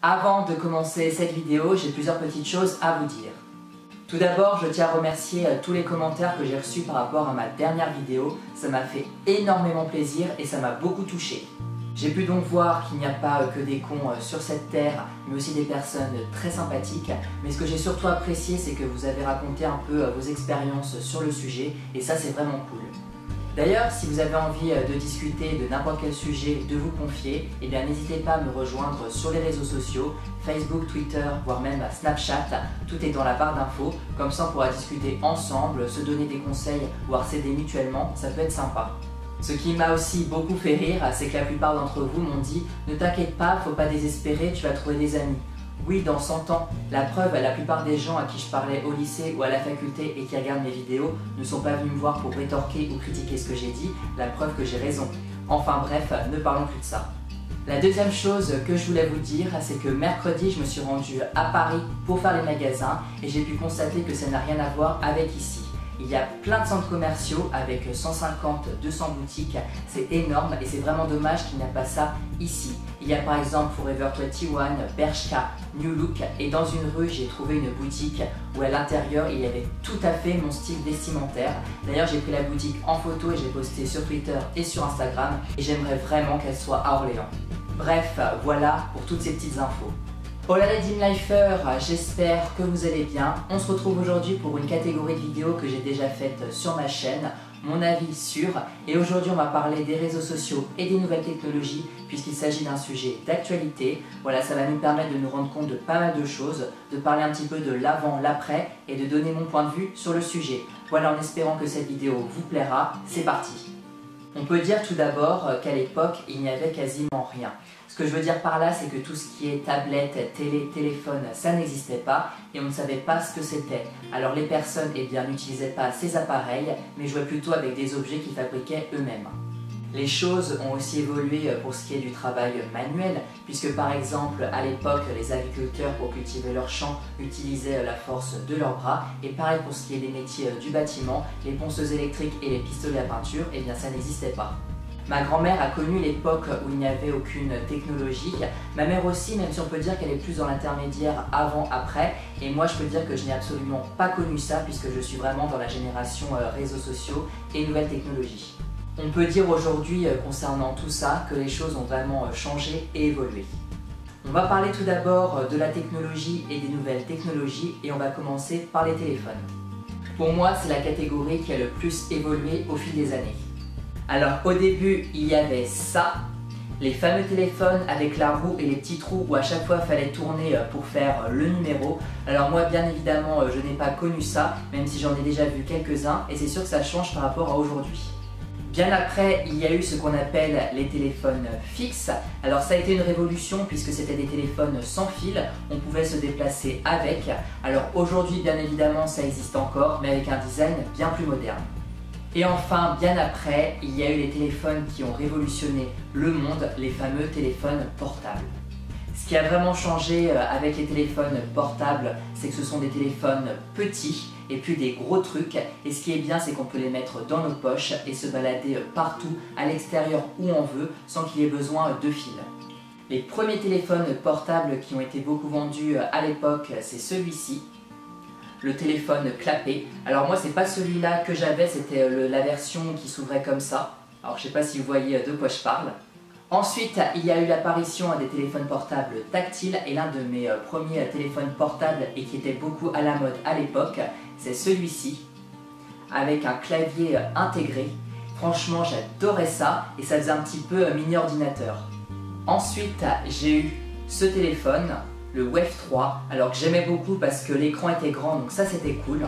Avant de commencer cette vidéo, j'ai plusieurs petites choses à vous dire. Tout d'abord, je tiens à remercier tous les commentaires que j'ai reçus par rapport à ma dernière vidéo. Ça m'a fait énormément plaisir et ça m'a beaucoup touché. J'ai pu donc voir qu'il n'y a pas que des cons sur cette terre, mais aussi des personnes très sympathiques. Mais ce que j'ai surtout apprécié, c'est que vous avez raconté un peu vos expériences sur le sujet, et ça c'est vraiment cool. D'ailleurs, si vous avez envie de discuter de n'importe quel sujet, de vous confier, eh bien n'hésitez pas à me rejoindre sur les réseaux sociaux, Facebook, Twitter, voire même Snapchat, tout est dans la barre d'infos, comme ça on pourra discuter ensemble, se donner des conseils, voire s'aider mutuellement, ça peut être sympa. Ce qui m'a aussi beaucoup fait rire, c'est que la plupart d'entre vous m'ont dit « Ne t'inquiète pas, faut pas désespérer, tu vas trouver des amis ». Oui, dans 100 ans. La preuve, la plupart des gens à qui je parlais au lycée ou à la faculté et qui regardent mes vidéos ne sont pas venus me voir pour rétorquer ou critiquer ce que j'ai dit, la preuve que j'ai raison. Enfin bref, ne parlons plus de ça. La deuxième chose que je voulais vous dire, c'est que mercredi, je me suis rendu à Paris pour faire les magasins et j'ai pu constater que ça n'a rien à voir avec ici. Il y a plein de centres commerciaux avec 150-200 boutiques, c'est énorme et c'est vraiment dommage qu'il n'y a pas ça ici. Il y a par exemple Forever 21, Bershka, New Look et dans une rue j'ai trouvé une boutique où à l'intérieur il y avait tout à fait mon style vestimentaire. D'ailleurs j'ai pris la boutique en photo et j'ai posté sur Twitter et sur Instagram et j'aimerais vraiment qu'elle soit à Orléans. Bref, voilà pour toutes ces petites infos. Hola les Dim Lifers, j'espère que vous allez bien. On se retrouve aujourd'hui pour une catégorie de vidéos que j'ai déjà faite sur ma chaîne, mon avis sur, et aujourd'hui on va parler des réseaux sociaux et des nouvelles technologies puisqu'il s'agit d'un sujet d'actualité. Voilà, ça va nous permettre de nous rendre compte de pas mal de choses, de parler un petit peu de l'avant, l'après et de donner mon point de vue sur le sujet. Voilà, en espérant que cette vidéo vous plaira, c'est parti. On peut dire tout d'abord qu'à l'époque, il n'y avait quasiment rien. Ce que je veux dire par là, c'est que tout ce qui est tablette, télé, téléphone, ça n'existait pas et on ne savait pas ce que c'était. Alors les personnes n'utilisaient pas ces appareils, mais jouaient plutôt avec des objets qu'ils fabriquaient eux-mêmes. Les choses ont aussi évolué pour ce qui est du travail manuel, puisque par exemple à l'époque les agriculteurs pour cultiver leurs champs utilisaient la force de leurs bras, et pareil pour ce qui est des métiers du bâtiment, les ponceuses électriques et les pistolets à peinture, eh bien ça n'existait pas. Ma grand-mère a connu l'époque où il n'y avait aucune technologie, ma mère aussi, même si on peut dire qu'elle est plus dans l'intermédiaire avant-après, et moi je peux dire que je n'ai absolument pas connu ça puisque je suis vraiment dans la génération réseaux sociaux et nouvelles technologies. On peut dire aujourd'hui, concernant tout ça, que les choses ont vraiment changé et évolué. On va parler tout d'abord de la technologie et des nouvelles technologies et on va commencer par les téléphones. Pour moi, c'est la catégorie qui a le plus évolué au fil des années. Alors au début, il y avait ça, les fameux téléphones avec la roue et les petits trous où à chaque fois il fallait tourner pour faire le numéro. Alors moi bien évidemment je n'ai pas connu ça, même si j'en ai déjà vu quelques-uns et c'est sûr que ça change par rapport à aujourd'hui. Bien après, il y a eu ce qu'on appelle les téléphones fixes. Alors ça a été une révolution puisque c'était des téléphones sans fil, on pouvait se déplacer avec. Alors aujourd'hui bien évidemment ça existe encore, mais avec un design bien plus moderne. Et enfin, bien après, il y a eu les téléphones qui ont révolutionné le monde, les fameux téléphones portables. Ce qui a vraiment changé avec les téléphones portables, c'est que ce sont des téléphones petits et puis des gros trucs. Et ce qui est bien, c'est qu'on peut les mettre dans nos poches et se balader partout, à l'extérieur où on veut, sans qu'il y ait besoin de fil. Les premiers téléphones portables qui ont été beaucoup vendus à l'époque, c'est celui-ci. Le téléphone clapet. Alors moi c'est pas celui-là que j'avais, c'était la version qui s'ouvrait comme ça. Alors je sais pas si vous voyez de quoi je parle. Ensuite il y a eu l'apparition des téléphones portables tactiles et l'un de mes premiers téléphones portables et qui était beaucoup à la mode à l'époque, c'est celui-ci avec un clavier intégré. Franchement j'adorais ça et ça faisait un petit peu mini ordinateur. Ensuite j'ai eu ce téléphone, le Wave 3, alors que j'aimais beaucoup parce que l'écran était grand, donc ça c'était cool.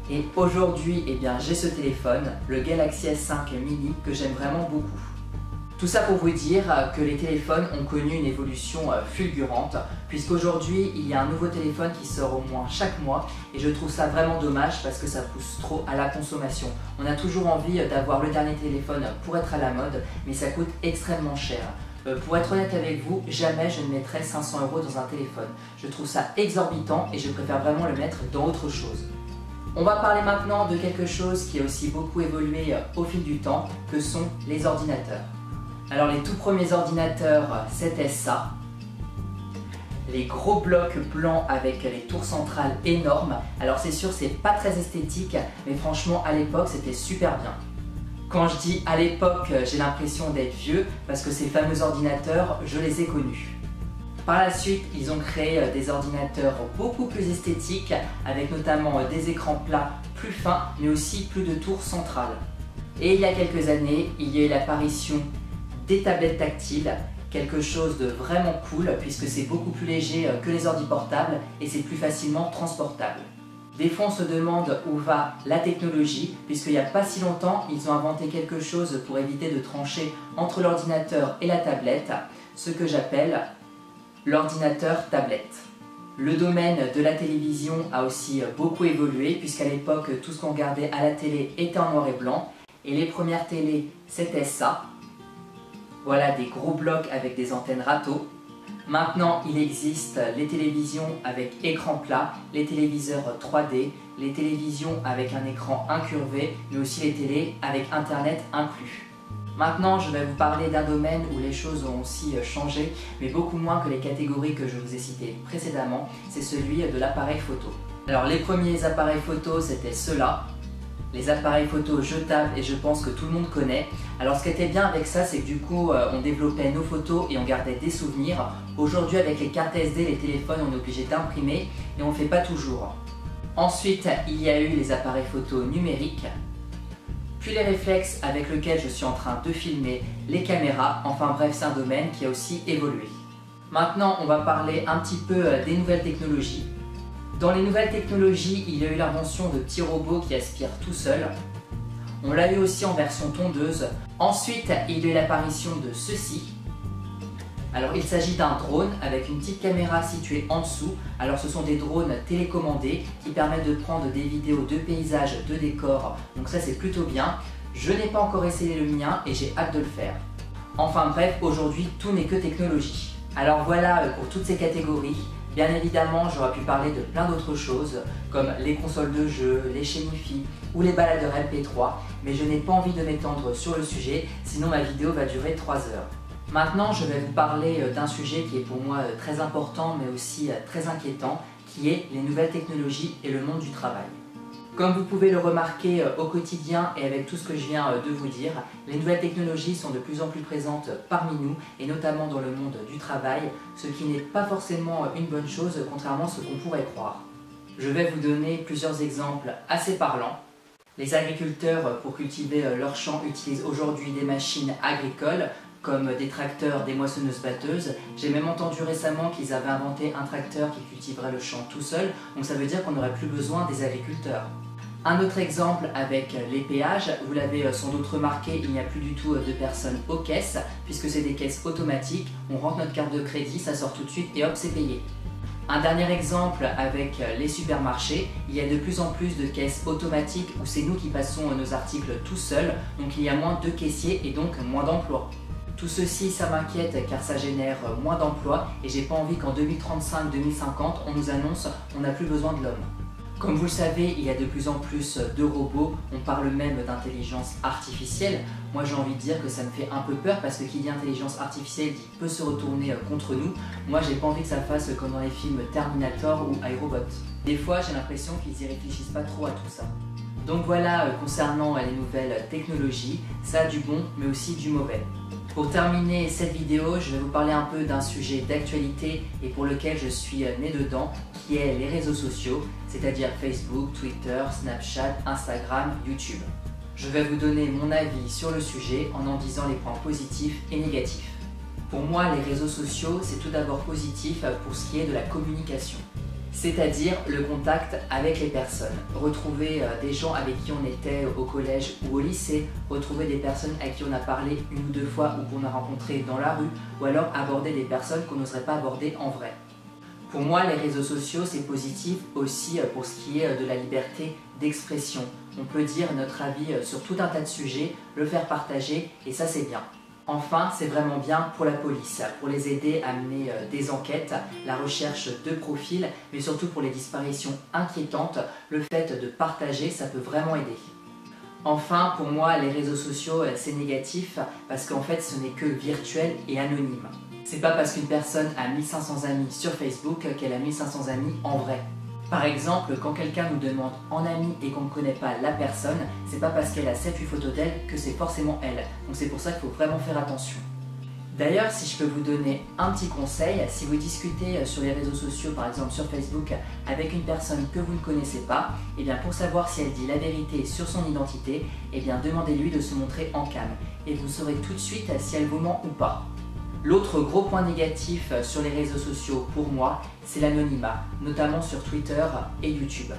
Et aujourd'hui, eh bien, j'ai ce téléphone, le Galaxy S5 mini, que j'aime vraiment beaucoup. Tout ça pour vous dire que les téléphones ont connu une évolution fulgurante, puisqu'aujourd'hui, il y a un nouveau téléphone qui sort au moins chaque mois, et je trouve ça vraiment dommage parce que ça pousse trop à la consommation. On a toujours envie d'avoir le dernier téléphone pour être à la mode, mais ça coûte extrêmement cher. Pour être honnête avec vous, jamais je ne mettrai 500 € dans un téléphone. Je trouve ça exorbitant et je préfère vraiment le mettre dans autre chose. On va parler maintenant de quelque chose qui a aussi beaucoup évolué au fil du temps, que sont les ordinateurs. Alors les tout premiers ordinateurs, c'était ça. les gros blocs blancs avec les tours centrales énormes. Alors c'est sûr, c'est pas très esthétique, mais franchement à l'époque c'était super bien. Quand je dis à l'époque, j'ai l'impression d'être vieux parce que ces fameux ordinateurs, je les ai connus. Par la suite, ils ont créé des ordinateurs beaucoup plus esthétiques avec notamment des écrans plats plus fins mais aussi plus de tours centrales. Et il y a quelques années, il y a eu l'apparition des tablettes tactiles, quelque chose de vraiment cool puisque c'est beaucoup plus léger que les ordi portables et c'est plus facilement transportable. Des fois on se demande où va la technologie puisqu'il n'y a pas si longtemps ils ont inventé quelque chose pour éviter de trancher entre l'ordinateur et la tablette, ce que j'appelle l'ordinateur tablette. Le domaine de la télévision a aussi beaucoup évolué puisqu'à l'époque tout ce qu'on regardait à la télé était en noir et blanc et les premières télés c'était ça. Voilà des gros blocs avec des antennes râteaux. Maintenant, il existe les télévisions avec écran plat, les téléviseurs 3D, les télévisions avec un écran incurvé, mais aussi les télés avec Internet inclus. Maintenant, je vais vous parler d'un domaine où les choses ont aussi changé, mais beaucoup moins que les catégories que je vous ai citées précédemment, c'est celui de l'appareil photo. Alors, les premiers appareils photo, c'était ceux-là. Les appareils photo jetables et je pense que tout le monde connaît. Alors ce qui était bien avec ça, c'est que du coup on développait nos photos et on gardait des souvenirs. Aujourd'hui avec les cartes SD, les téléphones, on est obligé d'imprimer et on ne le fait pas toujours. Ensuite il y a eu les appareils photo numériques, puis les réflexes avec lesquels je suis en train de filmer, les caméras, enfin bref c'est un domaine qui a aussi évolué. Maintenant on va parler un petit peu des nouvelles technologies. Dans les nouvelles technologies, il y a eu l'invention de petits robots qui aspirent tout seuls. On l'a eu aussi en version tondeuse. Ensuite, il y a eu l'apparition de ceci. Alors, il s'agit d'un drone avec une petite caméra située en dessous. Alors, ce sont des drones télécommandés qui permettent de prendre des vidéos de paysages, de décors. Donc ça, c'est plutôt bien. Je n'ai pas encore essayé le mien et j'ai hâte de le faire. Enfin bref, aujourd'hui, tout n'est que technologie. Alors voilà pour toutes ces catégories. Bien évidemment, j'aurais pu parler de plein d'autres choses, comme les consoles de jeux, les chaînes Wi-Fi ou les baladeurs MP3, mais je n'ai pas envie de m'étendre sur le sujet, sinon ma vidéo va durer 3 heures. Maintenant, je vais vous parler d'un sujet qui est pour moi très important, mais aussi très inquiétant, qui est les nouvelles technologies et le monde du travail. Comme vous pouvez le remarquer au quotidien et avec tout ce que je viens de vous dire, les nouvelles technologies sont de plus en plus présentes parmi nous et notamment dans le monde du travail, ce qui n'est pas forcément une bonne chose contrairement à ce qu'on pourrait croire. Je vais vous donner plusieurs exemples assez parlants. Les agriculteurs pour cultiver leurs champs utilisent aujourd'hui des machines agricoles comme des tracteurs, des moissonneuses-batteuses. J'ai même entendu récemment qu'ils avaient inventé un tracteur qui cultiverait le champ tout seul, donc ça veut dire qu'on n'aurait plus besoin des agriculteurs. Un autre exemple avec les péages, vous l'avez sans doute remarqué, il n'y a plus du tout de personnes aux caisses, puisque c'est des caisses automatiques, on rentre notre carte de crédit, ça sort tout de suite et hop, c'est payé. Un dernier exemple avec les supermarchés, il y a de plus en plus de caisses automatiques où c'est nous qui passons nos articles tout seuls, donc il y a moins de caissiers et donc moins d'emplois. Tout ceci, ça m'inquiète car ça génère moins d'emplois et j'ai pas envie qu'en 2035-2050, on nous annonce qu'on n'a plus besoin de l'homme. Comme vous le savez, il y a de plus en plus de robots, on parle même d'intelligence artificielle. Moi j'ai envie de dire que ça me fait un peu peur parce que qui dit intelligence artificielle dit peut se retourner contre nous. Moi j'ai pas envie que ça fasse comme dans les films Terminator ou iRobot. Des fois j'ai l'impression qu'ils y réfléchissent pas trop à tout ça. Donc voilà concernant les nouvelles technologies, ça a du bon mais aussi du mauvais. Pour terminer cette vidéo, je vais vous parler un peu d'un sujet d'actualité et pour lequel je suis né dedans, qui est les réseaux sociaux, c'est-à-dire Facebook, Twitter, Snapchat, Instagram, YouTube. Je vais vous donner mon avis sur le sujet en disant les points positifs et négatifs. Pour moi, les réseaux sociaux, c'est tout d'abord positif pour ce qui est de la communication. C'est-à-dire le contact avec les personnes. Retrouver des gens avec qui on était au collège ou au lycée, retrouver des personnes à qui on a parlé une ou deux fois ou qu'on a rencontré dans la rue, ou alors aborder des personnes qu'on n'oserait pas aborder en vrai. Pour moi, les réseaux sociaux, c'est positif aussi pour ce qui est de la liberté d'expression. On peut dire notre avis sur tout un tas de sujets, le faire partager, et ça c'est bien. Enfin, c'est vraiment bien pour la police, pour les aider à mener des enquêtes, la recherche de profils, mais surtout pour les disparitions inquiétantes, le fait de partager, ça peut vraiment aider. Enfin, pour moi, les réseaux sociaux, c'est négatif parce qu'en fait, ce n'est que virtuel et anonyme. C'est pas parce qu'une personne a 1500 amis sur Facebook qu'elle a 1500 amis en vrai. Par exemple, quand quelqu'un nous demande en ami et qu'on ne connaît pas la personne, c'est pas parce qu'elle a 7-8 photos d'elle que c'est forcément elle. Donc c'est pour ça qu'il faut vraiment faire attention. D'ailleurs, si je peux vous donner un petit conseil, si vous discutez sur les réseaux sociaux, par exemple sur Facebook, avec une personne que vous ne connaissez pas, et bien pour savoir si elle dit la vérité sur son identité, et bien demandez-lui de se montrer en cam. Et vous saurez tout de suite si elle vous ment ou pas. L'autre gros point négatif sur les réseaux sociaux pour moi, c'est l'anonymat, notamment sur Twitter et YouTube.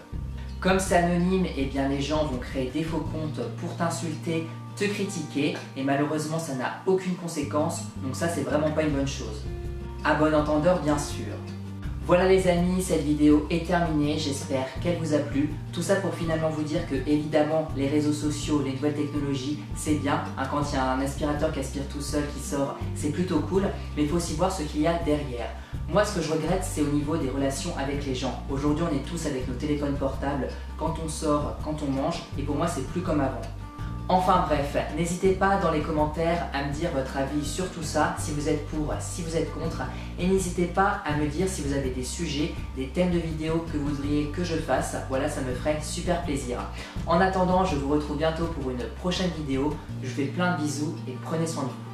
Comme c'est anonyme, eh bien les gens vont créer des faux comptes pour t'insulter, te critiquer, et malheureusement ça n'a aucune conséquence, donc ça c'est vraiment pas une bonne chose. À bon entendeur bien sûr. Voilà les amis, cette vidéo est terminée, j'espère qu'elle vous a plu. Tout ça pour finalement vous dire que évidemment les réseaux sociaux, les nouvelles technologies, c'est bien. Quand il y a un aspirateur qui aspire tout seul, qui sort, c'est plutôt cool, mais il faut aussi voir ce qu'il y a derrière. Moi ce que je regrette c'est au niveau des relations avec les gens. Aujourd'hui on est tous avec nos téléphones portables, quand on sort, quand on mange, et pour moi c'est plus comme avant. Enfin bref, n'hésitez pas dans les commentaires à me dire votre avis sur tout ça, si vous êtes pour, si vous êtes contre, et n'hésitez pas à me dire si vous avez des sujets, des thèmes de vidéos que vous voudriez que je fasse, voilà ça me ferait super plaisir. En attendant, je vous retrouve bientôt pour une prochaine vidéo, je vous fais plein de bisous et prenez soin de vous.